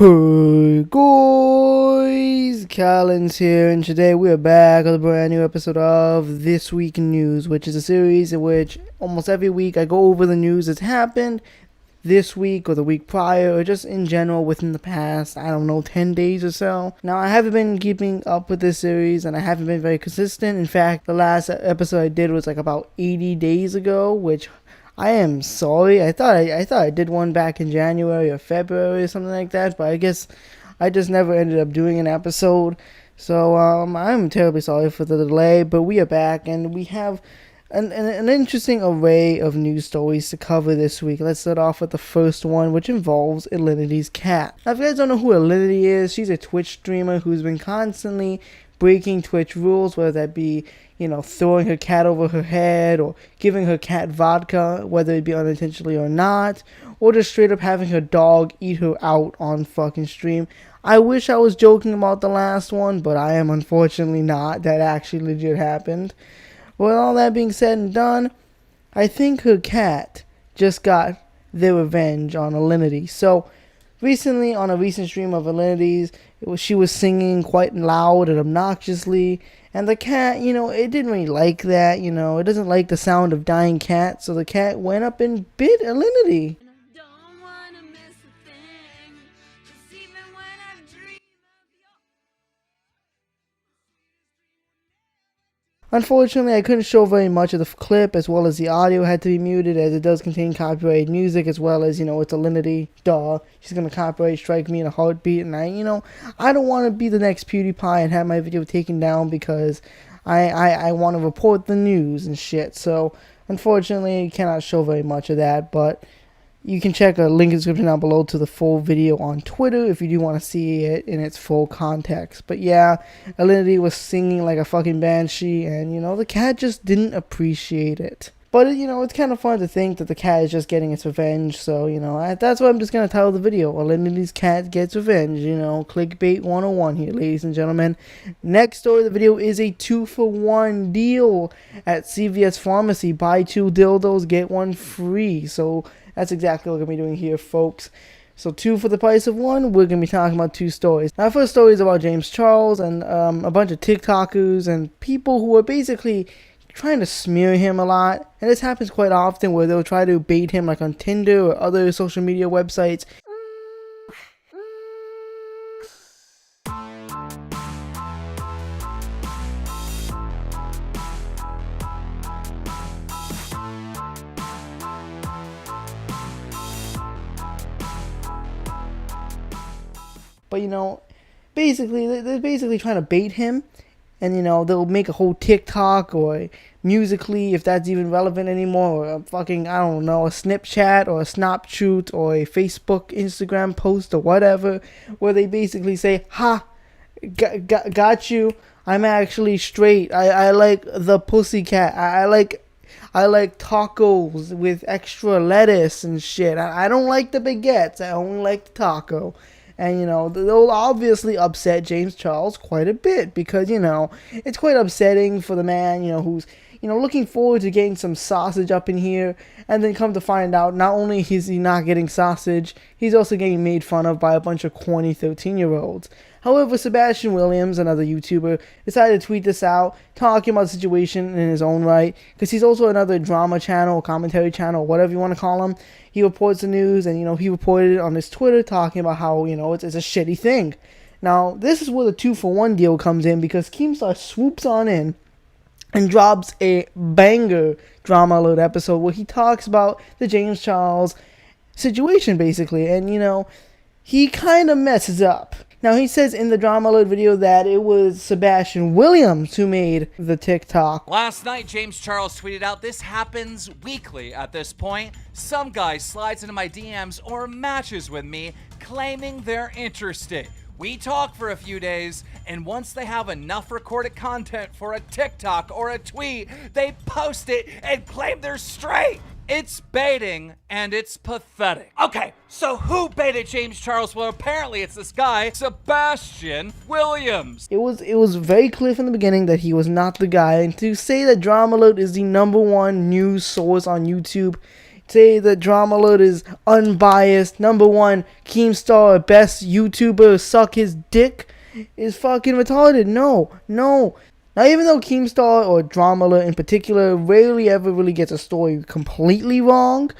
Hey guys, Callan's here, and today we are back with a brand new episode of This Week in News, which is a series in which almost every week I go over the news that's happened this week or the week prior, or just in general within the past, 10 days or so. Now, I haven't been keeping up with this series, and I haven't been very consistent. In fact, the last episode I did was like about 80 days ago, which I am sorry. I thought I did one back in January or February or something like that, but I guess I just never ended up doing an episode. So I'm terribly sorry for the delay, but we are back and we have an interesting array of news stories to cover this week. Let's start off with the first one, which involves Alinity's Cat. Now, if you guys don't know who Alinity is, she's a Twitch streamer who's been constantly breaking Twitch rules, whether that be throwing her cat over her head, or giving her cat vodka, whether it be unintentionally or not, or just straight up having her dog eat her out on fucking stream. I wish I was joking about the last one, but I am unfortunately not. That actually legit happened. With all that being said and done, I think her cat just got their revenge on Alinity. So, recently, on a recent stream of Alinity's, she was singing quite loud and obnoxiously, and the cat, it didn't really like that, it doesn't like the sound of dying cats, so the cat went up and bit Alinity. Unfortunately, I couldn't show very much of the clip, as well as the audio had to be muted, as it does contain copyrighted music, as well as, it's Alinity. Duh. She's gonna copyright strike me in a heartbeat, and I don't want to be the next PewDiePie and have my video taken down because I want to report the news and shit. So, unfortunately, I cannot show very much of that, but you can check a link in the description down below to the full video on Twitter if you do want to see it in its full context. But yeah, Alinity was singing like a fucking banshee, and the cat just didn't appreciate it. But it's kind of fun to think that the cat is just getting its revenge, so that's why I'm just going to title the video, Alinity's Cat Gets Revenge. Clickbait 101 here, ladies and gentlemen. Next story of the video is a 2-for-1 deal at CVS Pharmacy. Buy 2 dildos, get 1 free. So that's exactly what we're going to be doing here, folks. So 2 for the price of 1, we're going to be talking about 2 stories. Now, first story is about James Charles and a bunch of TikTokers and people who are basically trying to smear him a lot. And this happens quite often, where they'll try to bait him like on Tinder or other social media websites. But basically, they're basically trying to bait him. And, they'll make a whole TikTok or Musically, if that's even relevant anymore, or a fucking, a Snapchat or a Snapchat or a Facebook, Instagram post or whatever, where they basically say, ha, got you, I'm actually straight, I like the pussycat, I like tacos with extra lettuce and shit, I don't like the baguettes, I only like the taco. And, they'll obviously upset James Charles quite a bit because, it's quite upsetting for the man, who's, looking forward to getting some sausage up in here, and then come to find out not only is he not getting sausage, he's also getting made fun of by a bunch of corny 13-year-olds. However, Sebastian Williams, another YouTuber, decided to tweet this out, talking about the situation in his own right, because he's also another drama channel, commentary channel, whatever you want to call him. He reports the news, and, he reported it on his Twitter, talking about how, it's a shitty thing. Now, this is where the 2-for-1 deal comes in, because Keemstar swoops on in and drops a banger drama alert episode where he talks about the James Charles situation, basically, and, he kind of messes up. Now, he says in the drama alert video that it was Sebastian Williams who made the TikTok. Last night, James Charles tweeted out, "This happens weekly at this point. Some guy slides into my DMs or matches with me, claiming they're interested. We talk for a few days, and once they have enough recorded content for a TikTok or a tweet, they post it and claim they're straight. It's baiting, and it's pathetic." Okay, so who baited James Charles? Well, apparently it's this guy, Sebastian Williams. It was very clear from the beginning that he was not the guy, and to say that Drama Alert is the #1 news source on YouTube say that Drama Alert is unbiased, number one, Keemstar, best YouTuber, suck his dick, is fucking retarded. No. Now, even though Keemstar or Drama Alert in particular rarely ever really gets a story completely wrong,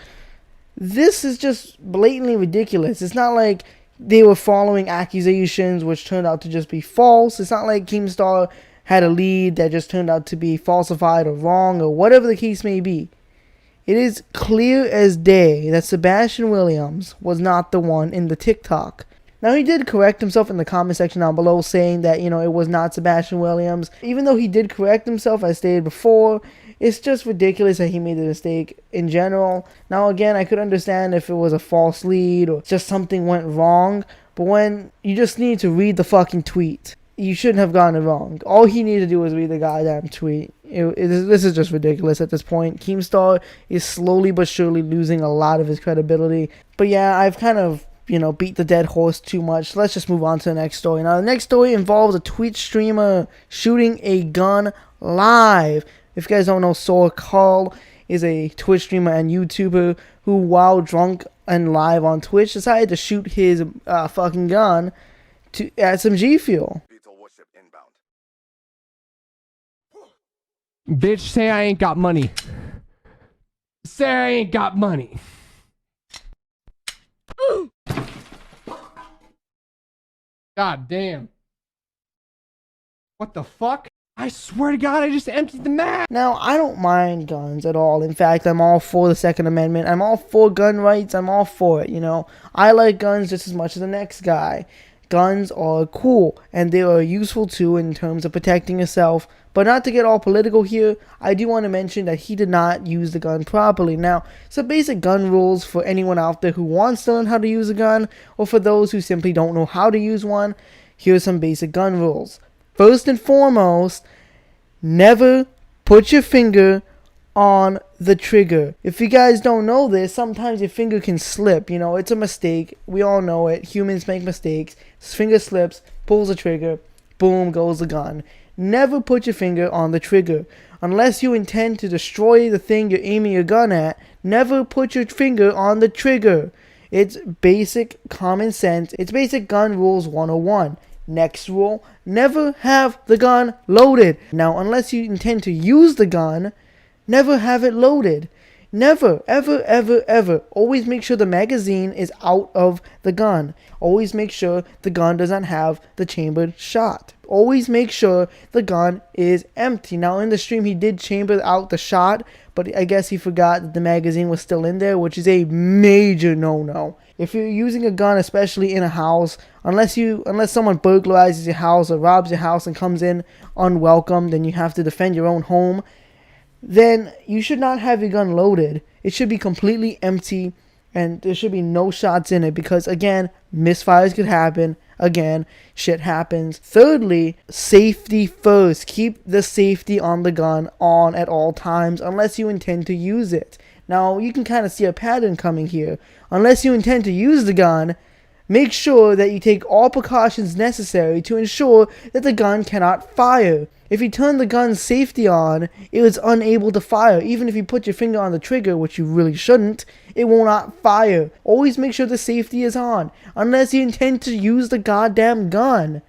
this is just blatantly ridiculous. It's not like they were following accusations which turned out to just be false. It's not like Keemstar had a lead that just turned out to be falsified or wrong or whatever the case may be. It is clear as day that Sebastian Williams was not the one in the TikTok. Now, he did correct himself in the comment section down below, saying that, it was not Sebastian Williams. Even though he did correct himself, as stated before, it's just ridiculous that he made the mistake in general. Now, again, I could understand if it was a false lead or just something went wrong, but when you just need to read the fucking tweet, you shouldn't have gotten it wrong. All he needed to do was read the goddamn tweet. This is just ridiculous at this point. Keemstar is slowly but surely losing a lot of his credibility. But yeah, I've kind of beat the dead horse too much. Let's just move on to the next story. Now, the next story involves a Twitch streamer shooting a gun live. If you guys don't know, Soar Carl is a Twitch streamer and YouTuber who, while drunk and live on Twitch, decided to shoot his fucking gun at some G Fuel. Bitch, say I ain't got money. Say I ain't got money. God damn. What the fuck? I swear to God, I just emptied the mag. Now, I don't mind guns at all. In fact, I'm all for the Second Amendment. I'm all for gun rights. I'm all for it, I like guns just as much as the next guy. Guns are cool, and they are useful too in terms of protecting yourself. But not to get all political here, I do want to mention that he did not use the gun properly. Now, some basic gun rules for anyone out there who wants to learn how to use a gun, or for those who simply don't know how to use one, here are some basic gun rules. First and foremost, never put your finger on the trigger. If you guys don't know this, sometimes your finger can slip. It's a mistake. We all know it. Humans make mistakes. His finger slips, pulls the trigger, boom goes the gun. Never put your finger on the trigger. Unless you intend to destroy the thing you're aiming your gun at, never put your finger on the trigger. It's basic common sense. It's basic gun rules 101. Next rule, never have the gun loaded. Now, unless you intend to use the gun, never have it loaded. Never, ever, ever, ever. Always make sure the magazine is out of the gun. Always make sure the gun does not have the chambered shot. Always make sure the gun is empty. Now, in the stream, he did chamber out the shot, but I guess he forgot that the magazine was still in there, which is a major no-no. If you're using a gun, especially in a house, unless someone burglarizes your house or robs your house and comes in unwelcome, then you have to defend your own home, then you should not have your gun loaded. It should be completely empty, and there should be no shots in it, because again, misfires could happen. Again, shit happens. Thirdly, safety first. Keep the safety on the gun on at all times, unless you intend to use it. Now, you can kind of see a pattern coming here. Unless you intend to use the gun, make sure that you take all precautions necessary to ensure that the gun cannot fire. If you turn the gun's safety on, it is unable to fire. Even if you put your finger on the trigger, which you really shouldn't, it will not fire. Always make sure the safety is on, unless you intend to use the goddamn gun.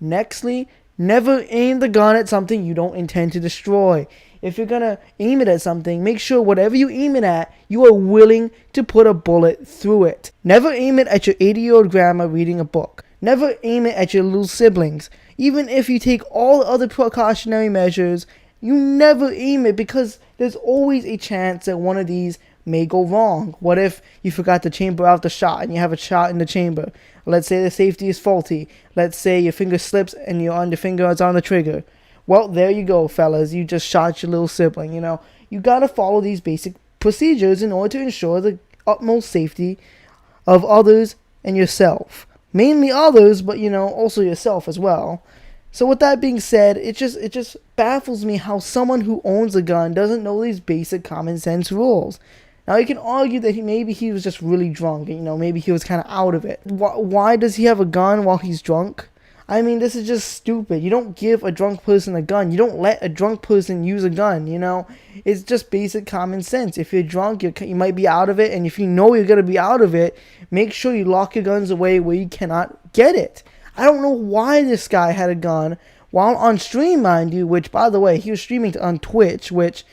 Nextly, never aim the gun at something you don't intend to destroy. If you're gonna aim it at something, make sure whatever you aim it at, you are willing to put a bullet through it. Never aim it at your 80-year-old grandma reading a book. Never aim it at your little siblings. Even if you take all the other precautionary measures, you never aim it, because there's always a chance that one of these may go wrong. What if you forgot to chamber out the shot and you have a shot in the chamber? Let's say the safety is faulty. Let's say your finger slips and your finger is on the trigger. Well, there you go, fellas. You just shot your little sibling, You gotta follow these basic procedures in order to ensure the utmost safety of others and yourself. Mainly others, but, also yourself as well. So with that being said, it just baffles me how someone who owns a gun doesn't know these basic common sense rules. Now, you can argue that maybe he was just really drunk, maybe he was kind of out of it. Why does he have a gun while he's drunk? I mean, this is just stupid. You don't give a drunk person a gun. You don't let a drunk person use a gun, you know? It's just basic common sense. If you're drunk, you might be out of it, and if you know you're going to be out of it, make sure you lock your guns away where you cannot get it. I don't know why this guy had a gun while on stream, mind you, which, by the way, he was streaming on Twitch, which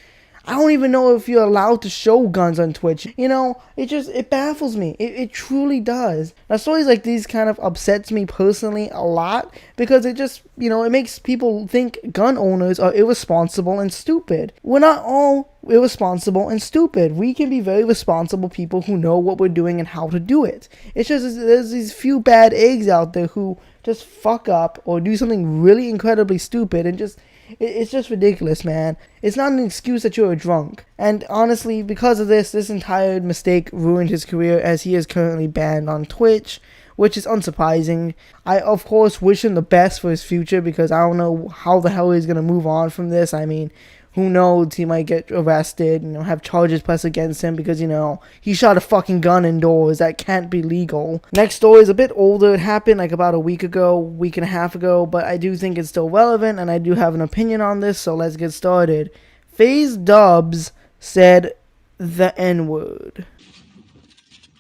I don't even know if you're allowed to show guns on Twitch. You know, it baffles me. It truly does. Now, stories like these kind of upsets me personally a lot because it just, you know, it makes people think gun owners are irresponsible and stupid. We're not all irresponsible and stupid. We can be very responsible people who know what we're doing and how to do it. It's just there's these few bad eggs out there who just fuck up or do something really incredibly stupid and just... It's just ridiculous, man. It's not an excuse that you're a drunk. And honestly, because of this entire mistake ruined his career as he is currently banned on Twitch, which is unsurprising. I, of course, wish him the best for his future because I don't know how the hell he's going to move on from this. I mean, who knows? He might get arrested, you know, have charges pressed against him because, you know, he shot a fucking gun indoors. That can't be legal. Next story is a bit older. It happened like about a week and a half ago, but I do think it's still relevant and I do have an opinion on this, so let's get started. FaZeDubs said the N-word.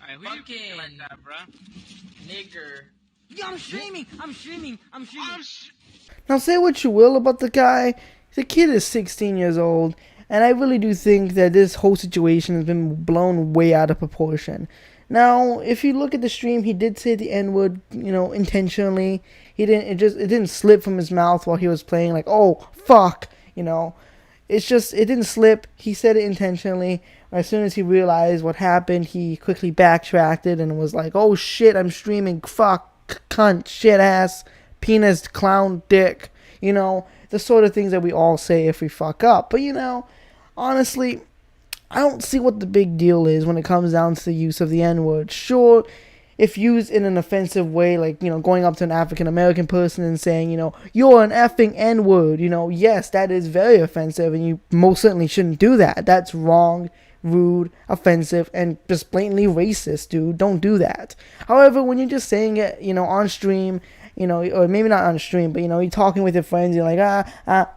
Alright, who you kidding like that, bruh? Nigger. Yo, I'm streaming! Now, say what you will about the guy. The kid is 16 years old, and I really do think that this whole situation has been blown way out of proportion. Now, if you look at the stream, he did say the N-word, you know, intentionally. It didn't slip from his mouth while he was playing, like, oh, fuck, you know. It didn't slip. He said it intentionally. As soon as he realized what happened, he quickly backtracked it and was like, oh shit, I'm streaming, fuck, cunt, shit ass, penis, clown, dick, you know. The sort of things that we all say if we fuck up. But, you know, honestly, I don't see what the big deal is when it comes down to the use of the N-word. Sure, if used in an offensive way, like, you know, going up to an African-American person and saying, you know, you're an effing N-word, you know, yes, that is very offensive, and you most certainly shouldn't do that. That's wrong, rude, offensive, and just blatantly racist, dude. Don't do that. However, when you're just saying it, you know, on stream, you know, or maybe not on stream, but, you know, you're talking with your friends, you're like,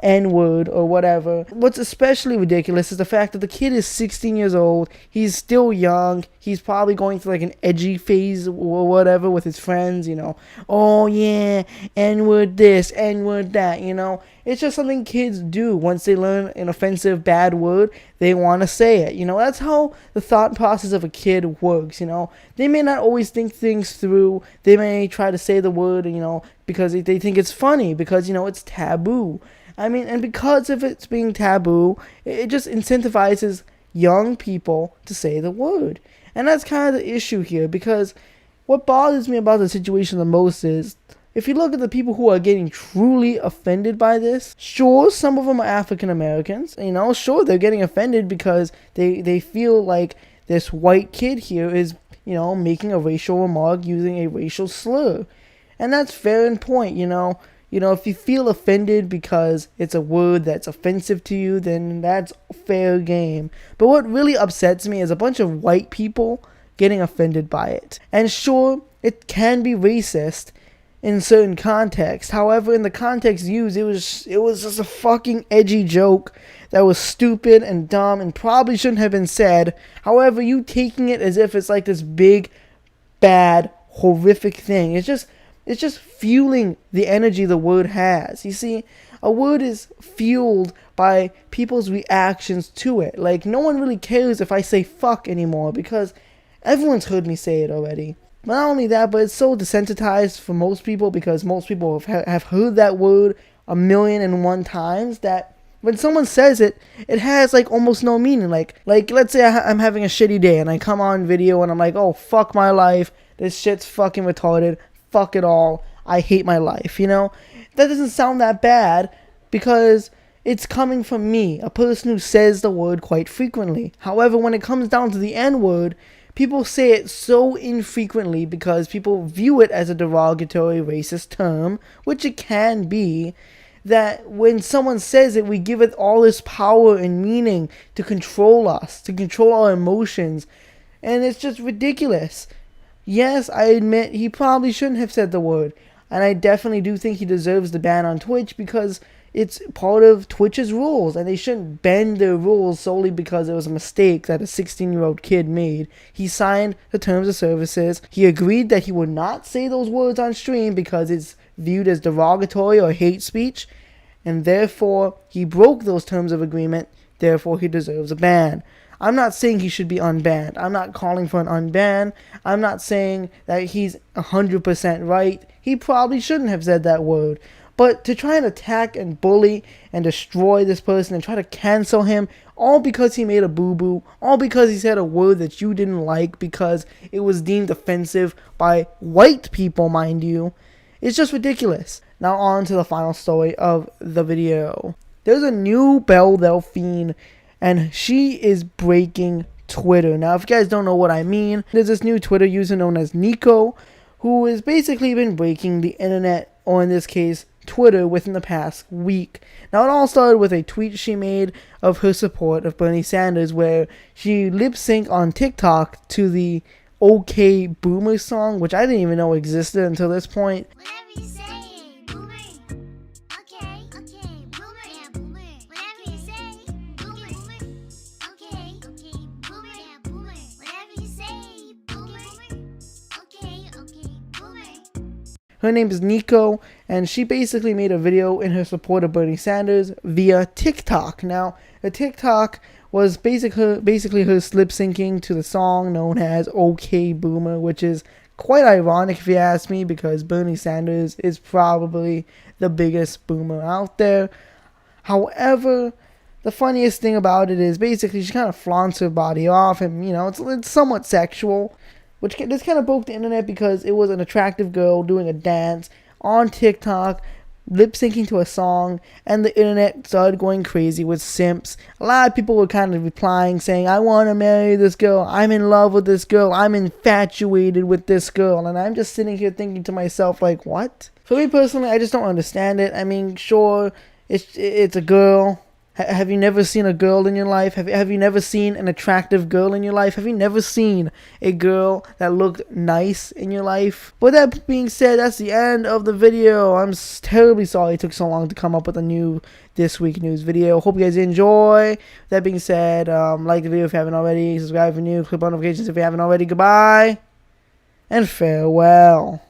N-word, or whatever. What's especially ridiculous is the fact that the kid is 16 years old, he's still young, he's probably going through, like, an edgy phase or whatever with his friends, you know, oh, yeah, N-word this, N-word that, you know. It's just something kids do. Once they learn an offensive bad word, they want to say it. You know, that's how the thought process of a kid works, you know. They may not always think things through. They may try to say the word, you know, because they think it's funny, because, you know, it's taboo. I mean, and because of it's being taboo, it just incentivizes young people to say the word. And that's kind of the issue here, because what bothers me about the situation the most is, if you look at the people who are getting truly offended by this, sure, some of them are African Americans, you know, sure, they're getting offended because they feel like this white kid here is, you know, making a racial remark using a racial slur. And that's fair in point, you know. You know, if you feel offended because it's a word that's offensive to you, then that's fair game. But what really upsets me is a bunch of white people getting offended by it. And sure, it can be racist in certain context. However, in the context used, it was just a fucking edgy joke that was stupid and dumb and probably shouldn't have been said. However, you taking it as if it's like this big, bad, horrific thing. It's just fueling the energy the word has. You see, a word is fueled by people's reactions to it. Like, no one really cares if I say fuck anymore because everyone's heard me say it already. But not only that, but it's so desensitized for most people because most people have heard that word 1,000,001 times that when someone says it, it has like almost no meaning. Like let's say I'm having a shitty day and I come on video and I'm like, oh, fuck my life. This shit's fucking retarded. Fuck it all. I hate my life, you know? That doesn't sound that bad because it's coming from me, a person who says the word quite frequently. However, when it comes down to the N-word, people say it so infrequently because people view it as a derogatory racist term, which it can be, that when someone says it, we give it all this power and meaning to control us, to control our emotions, and it's just ridiculous. Yes, I admit he probably shouldn't have said the word. And I definitely do think he deserves the ban on Twitch because it's part of Twitch's rules, and they shouldn't bend their rules solely because it was a mistake that a 16-year-old kid made. He signed the terms of services. He agreed that he would not say those words on stream because it's viewed as derogatory or hate speech, and therefore he broke those terms of agreement. Therefore, he deserves a ban. I'm not saying he should be unbanned. I'm not calling for an unban. I'm not saying that he's 100% right. He probably shouldn't have said that word. But to try and attack and bully and destroy this person and try to cancel him all because he made a boo-boo, all because he said a word that you didn't like because it was deemed offensive by white people, mind you, it's just ridiculous. Now on to the final story of the video. There's a new Belle Delphine, and she is breaking Twitter. Now, if you guys don't know what I mean, there's this new Twitter user known as Nico, who has basically been breaking the internet, or in this case, Twitter, within the past week. Now, it all started with a tweet she made of her support of Bernie Sanders, where she lip-synced on TikTok to the OK Boomer song, which I didn't even know existed until this point. Whatever you say, boomer. Okay, boomer. Yeah, boomer. Whatever you say, boomer. Okay, boomer. Yeah, boomer. Whatever you say, boomer. Okay, boomer. Her name is Nico, and she basically made a video in her support of Bernie Sanders via TikTok. Now, the TikTok was basically her lip syncing to the song known as OK Boomer, which is quite ironic if you ask me, because Bernie Sanders is probably the biggest boomer out there. However, the funniest thing about it is basically she kind of flaunts her body off, and it's somewhat sexual, which this kind of broke the internet because it was an attractive girl doing a dance on TikTok, lip syncing to a song, and the internet started going crazy with simps. A lot of people were kind of replying saying, I want to marry this girl, I'm in love with this girl, I'm infatuated with this girl. And I'm just sitting here thinking to myself, like, what? For me personally, I just don't understand it. I mean, sure, it's a girl. Have you never seen a girl in your life? Have you never seen an attractive girl in your life? Have you never seen a girl that looked nice in your life? But that being said, that's the end of the video. I'm terribly sorry it took so long to come up with a new This Week News video. Hope you guys enjoy. That being said, like the video if you haven't already. Subscribe if you're new. Click on notifications if you haven't already. Goodbye and farewell.